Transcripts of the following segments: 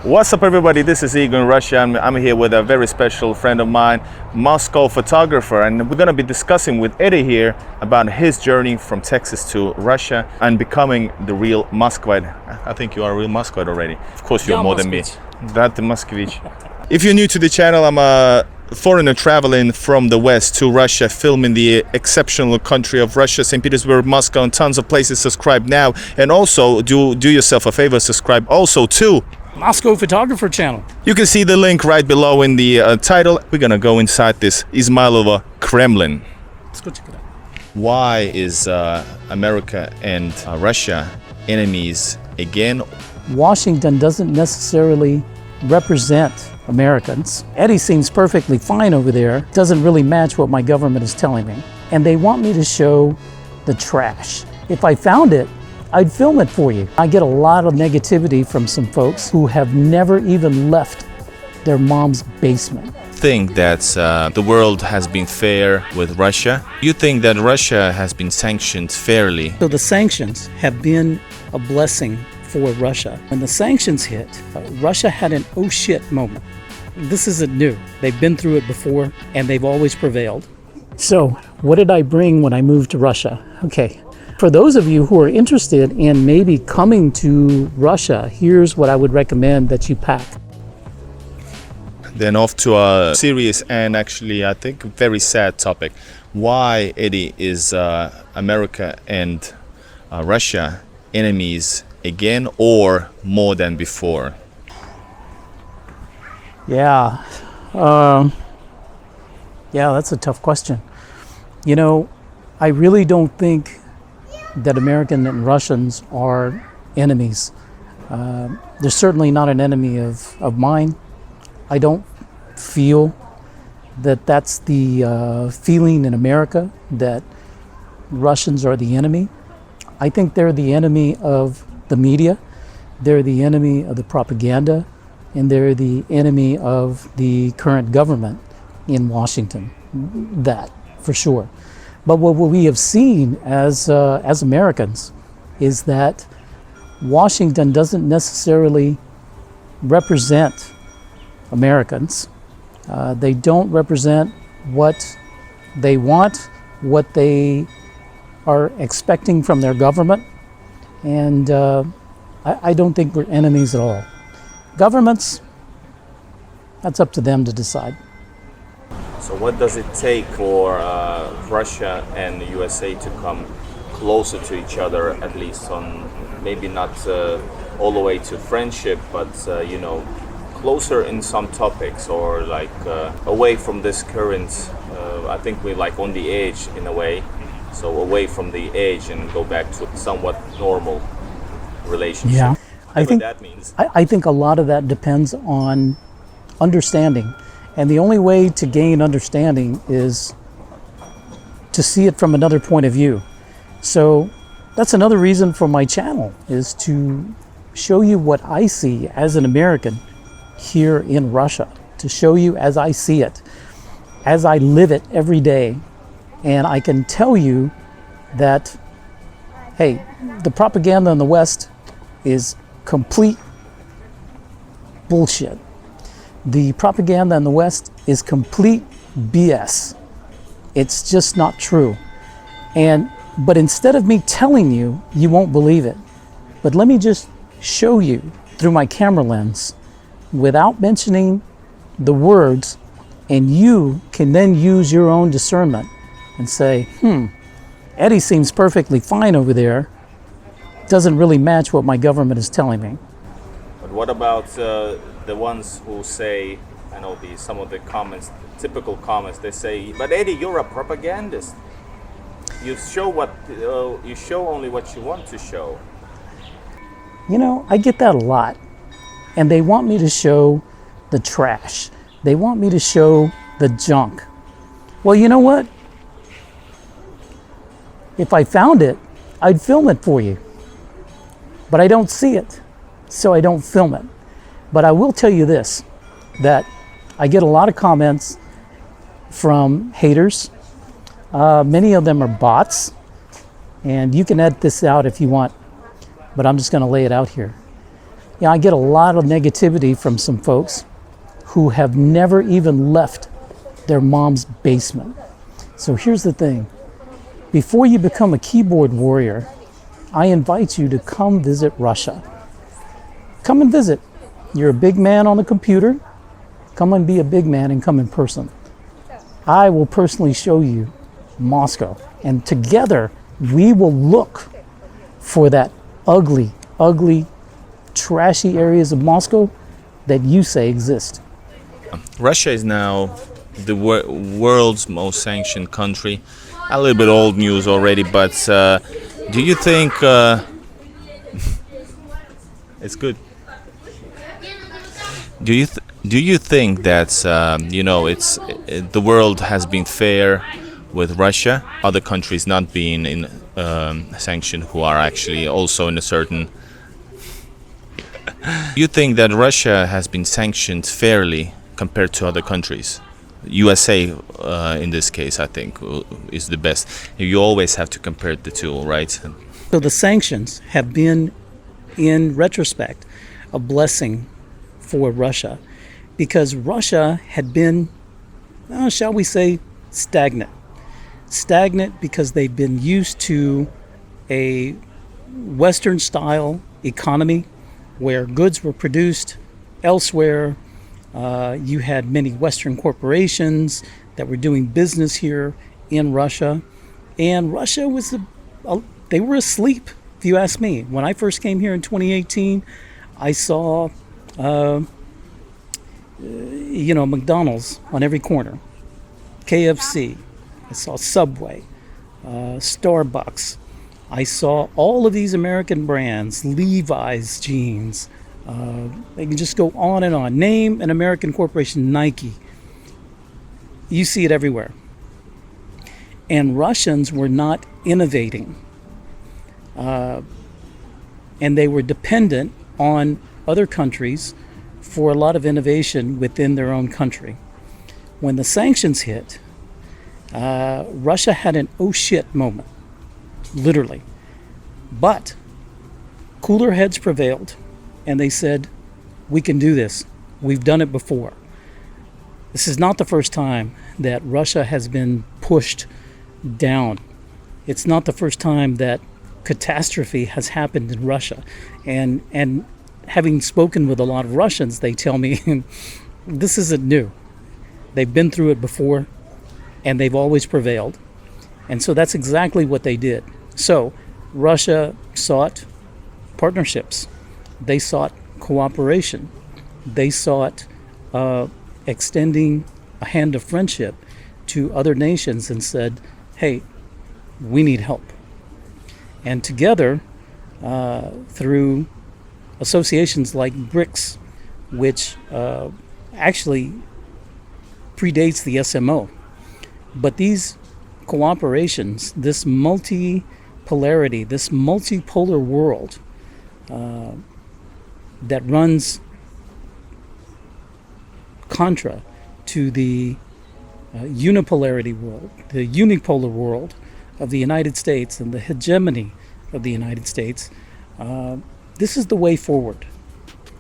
What's up, everybody? This is Igor in Russia. I'm here with a very special friend of mine, Moscow photographer, and we're going to be discussing with Eddie here about his journey from Texas to Russia and becoming the real Muscovite. I think you are a real Muscovite already. Of course, you're more than me. That the Moscovich. If you're new to the channel, I'm a foreigner traveling from the West to Russia, filming the exceptional country of Russia, St. Petersburg, Moscow, and tons of places. Subscribe now, and also do yourself a favor, subscribe also to Moscow Photographer channel. You can see the link right below in the title. We're gonna go inside this Ismailova Kremlin. Let's go check it out. Why is America and Russia enemies again? Washington doesn't necessarily represent Americans. Eddie seems perfectly fine over there. Doesn't really match what my government is telling me. And they want me to show the trash. If I found it, I'd film it for you. I get a lot of negativity from some folks who have never even left their mom's basement. Think that the world has been fair with Russia? You think that Russia has been sanctioned fairly? So the sanctions have been a blessing for Russia. When the sanctions hit, Russia had an oh shit moment. This isn't new. They've been through it before and they've always prevailed. So what did I bring when I moved to Russia? Okay. For those of you who are interested in maybe coming to Russia, here's what I would recommend that you pack. Then off to a serious and actually I think very sad topic. Why, Eddie, is America and Russia enemies again or more than before? Yeah, that's a tough question. You know, I really don't think that American and Russians are enemies. They're certainly not an enemy of mine. I don't feel that that's the feeling in America, that Russians are the enemy. I think they're the enemy of the media, they're the enemy of the propaganda, and they're the enemy of the current government in Washington. That, for sure. But what we have seen as Americans is that Washington doesn't necessarily represent Americans. They don't represent what they want, what they are expecting from their government, and I don't think we're enemies at all. Governments, that's up to them to decide. So what does it take for Russia and the USA to come closer to each other, at least on maybe not all the way to friendship, but closer in some topics, or like away from this current, I think we're like on the edge in a way, so away from the edge and go back to somewhat normal relationship. Yeah, I think that means. I think a lot of that depends on understanding. And the only way to gain understanding is to see it from another point of view. So that's another reason for my channel, is to show you what I see as an American here in Russia, to show you as I see it, as I live it every day. And I can tell you that, hey, the propaganda in the West is complete bullshit. The propaganda in the West is complete BS. It's just not true. But instead of me telling you, you won't believe it. But let me just show you through my camera lens without mentioning the words, and you can then use your own discernment and say, Eddie seems perfectly fine over there. Doesn't really match what my government is telling me. But what about the ones who say, I know some of the comments, typical comments, they say, but Eddie, you're a propagandist. You show only what you want to show. You know, I get that a lot. And they want me to show the trash. They want me to show the junk. Well, you know what? If I found it, I'd film it for you. But I don't see it, so I don't film it. But I will tell you this, that I get a lot of comments from haters. Many of them are bots, and you can edit this out if you want, but I'm just going to lay it out here. I get a lot of negativity from some folks who have never even left their mom's basement. So here's the thing. Before you become a keyboard warrior, I invite you to come visit Russia. Come and visit. You're a big man on the computer. Come and be a big man and come in person. I will personally show you Moscow. And together, we will look for that ugly, trashy areas of Moscow that you say exist. Russia is now the world's most sanctioned country. A little bit old news already, but do you think it's good? Do you think that the world has been fair with Russia, other countries not being in sanction who are actually also in a certain? You think that Russia has been sanctioned fairly compared to other countries? USA, in this case, I think, is the best. You always have to compare the two, right? So the sanctions have been, in retrospect, a blessing for Russia, because Russia had been, shall we say, stagnant. Stagnant because they've been used to a Western-style economy where goods were produced elsewhere. You had many Western corporations that were doing business here in Russia, and Russia was they were asleep, if you ask me. When I first came here in 2018, I saw McDonald's on every corner, KFC, I saw Subway, Starbucks. I saw all of these American brands, Levi's jeans. They can just go on and on. Name an American corporation, Nike. You see it everywhere. And Russians were not innovating. And they were dependent on other countries for a lot of innovation within their own country. When the sanctions hit, Russia had an oh shit moment, literally. But cooler heads prevailed, and they said, we can do this. We've done it before. This is not the first time that Russia has been pushed down. It's not the first time that catastrophe has happened in Russia. And having spoken with a lot of Russians, they tell me this isn't new. They've been through it before, and they've always prevailed. And so that's exactly what they did. So Russia sought partnerships. They sought cooperation. They sought extending a hand of friendship to other nations and said, hey, we need help. And together, through associations like BRICS, which actually predates the SMO, but these cooperations, this multipolarity, this multipolar world that runs contra to the unipolarity world, the unipolar world of the United States and the hegemony of the United States, this is the way forward.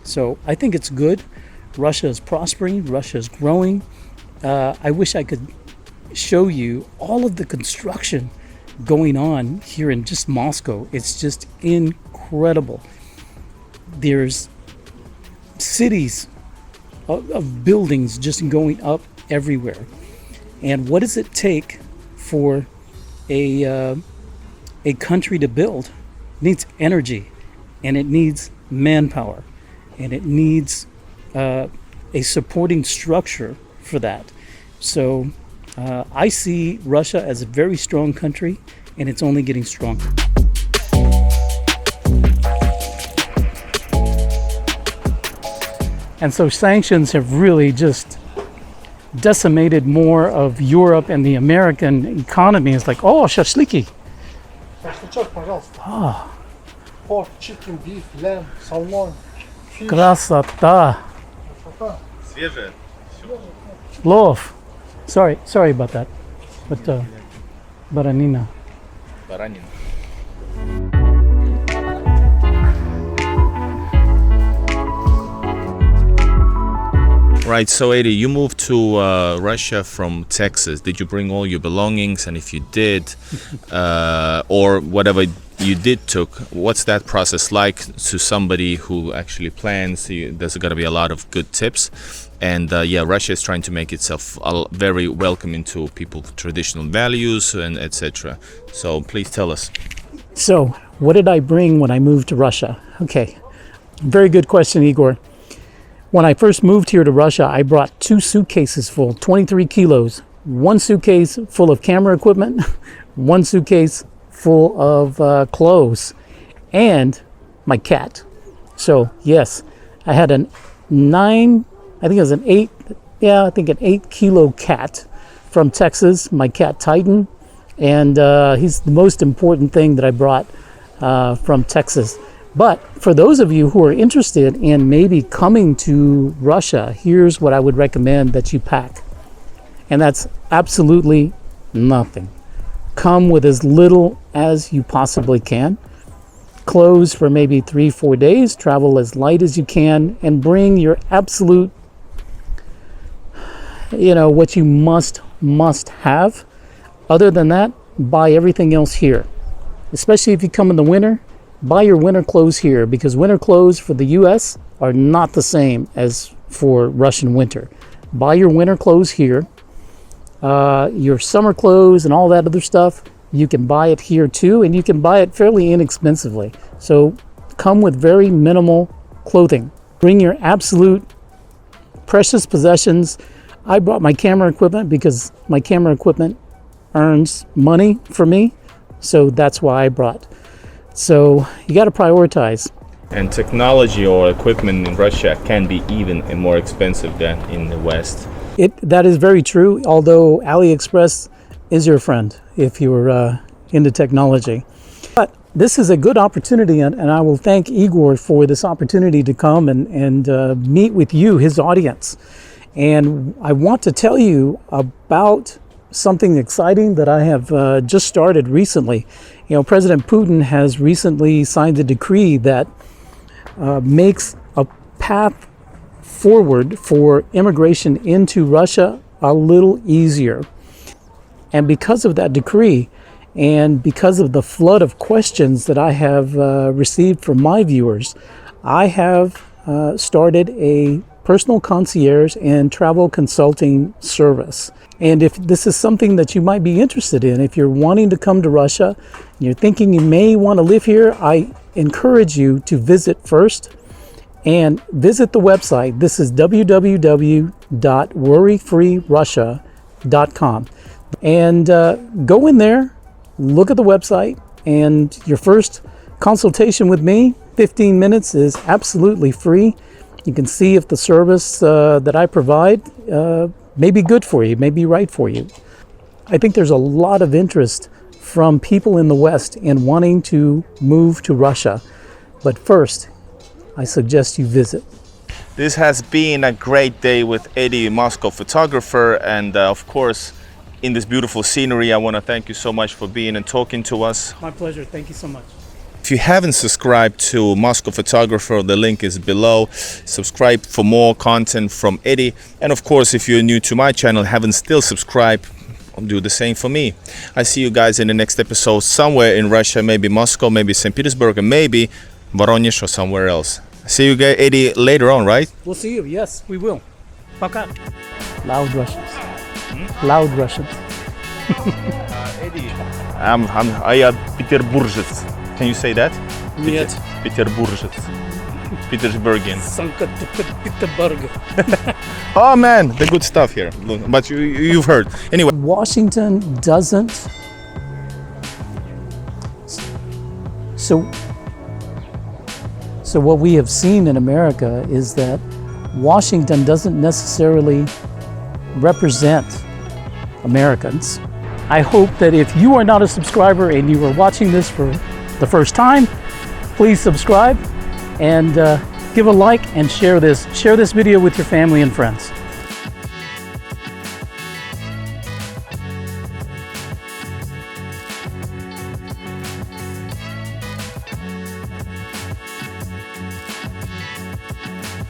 So I think it's good. Russia is prospering. Russia is growing. I wish I could show you all of the construction going on here in just Moscow. It's just incredible. There's cities of buildings just going up everywhere. And what does it take for a country to build? It needs energy, and it needs manpower, and it needs a supporting structure for that. So I see Russia as a very strong country, and it's only getting stronger. And so sanctions have really just decimated more of Europe and the American economy. It's like, oh, шашлыки. Шашлычок, пожалуйста. Pork, chicken, beef, lamb, salmon, fish. Красота. Свежее. Love. Sorry about that. But baranina. Баранина. Right, so Eddie, you moved to Russia from Texas. Did you bring all your belongings? And if you did, or whatever you did took, what's that process like to somebody who actually plans? There's got to be a lot of good tips. And yeah, Russia is trying to make itself very welcoming to people's traditional values and etc. So please tell us. So, what did I bring when I moved to Russia? Okay, very good question, Igor. When I first moved here to Russia, I brought 2 suitcases full, 23 kilos. 1 suitcase full of camera equipment, 1 suitcase full of clothes, and my cat. So yes, I had an 8 kilo cat from Texas, my cat Titan, and he's the most important thing that I brought from Texas. But for those of you who are interested in maybe coming to Russia, here's what I would recommend that you pack. And that's absolutely nothing. Come with as little as you possibly can. Clothes for maybe 3-4 days. Travel as light as you can and bring your absolute, what you must have. Other than that, buy everything else here. Especially if you come in the winter. Buy your winter clothes here, because winter clothes for the US are not the same as for Russian winter. Buy your winter clothes here. Your summer clothes and all that other stuff, you can buy it here too, and you can buy it fairly inexpensively. So come with very minimal clothing. Bring your absolute precious possessions. I brought my camera equipment because my camera equipment earns money for me. So that's why I brought. So you got to prioritize. And technology or equipment in Russia can be even more expensive than in the West. That is very true, although AliExpress is your friend if you're into technology. But this is a good opportunity, and I will thank Igor for this opportunity to come and meet with you, his audience. And I want to tell you about something exciting that I have just started recently. President Putin has recently signed a decree that makes a path forward for immigration into Russia a little easier. And because of that decree, and because of the flood of questions that I have received from my viewers, I have started a personal concierge and travel consulting service. And if this is something that you might be interested in, if you're wanting to come to Russia, and you're thinking you may want to live here, I encourage you to visit first and visit the website. This is www.worryfreerussia.com. And go in there, look at the website, and your first consultation with me, 15 minutes, is absolutely free. You can see if the service that I provide may be good for you, may be right for you. I think there's a lot of interest from people in the West in wanting to move to Russia. But first, I suggest you visit. This has been a great day with Eddie, Moscow photographer, and of course, in this beautiful scenery, I want to thank you so much for being and talking to us. My pleasure. Thank you so much. If you haven't subscribed to Moscow Photographer, the link is below. Subscribe for more content from Eddie. And of course, if you're new to my channel, haven't still subscribed, do the same for me. I see you guys in the next episode somewhere in Russia, maybe Moscow, maybe St. Petersburg, and maybe Voronezh or somewhere else. See you guys, Eddie, later on, right? We'll see you. Yes, we will. Пока. Loud Russians. Loud Russians. Eddie, I am Peterburgets. Can you say that? Нет. Peterburgets. Petersburgian. Санкт-Петербург. Oh man, the good stuff here. But you've heard. Anyway. Washington doesn't. So what we have seen in America is that Washington doesn't necessarily represent Americans. I hope that if you are not a subscriber and you are watching this for the first time, please subscribe and give a like and share this video with your family and friends.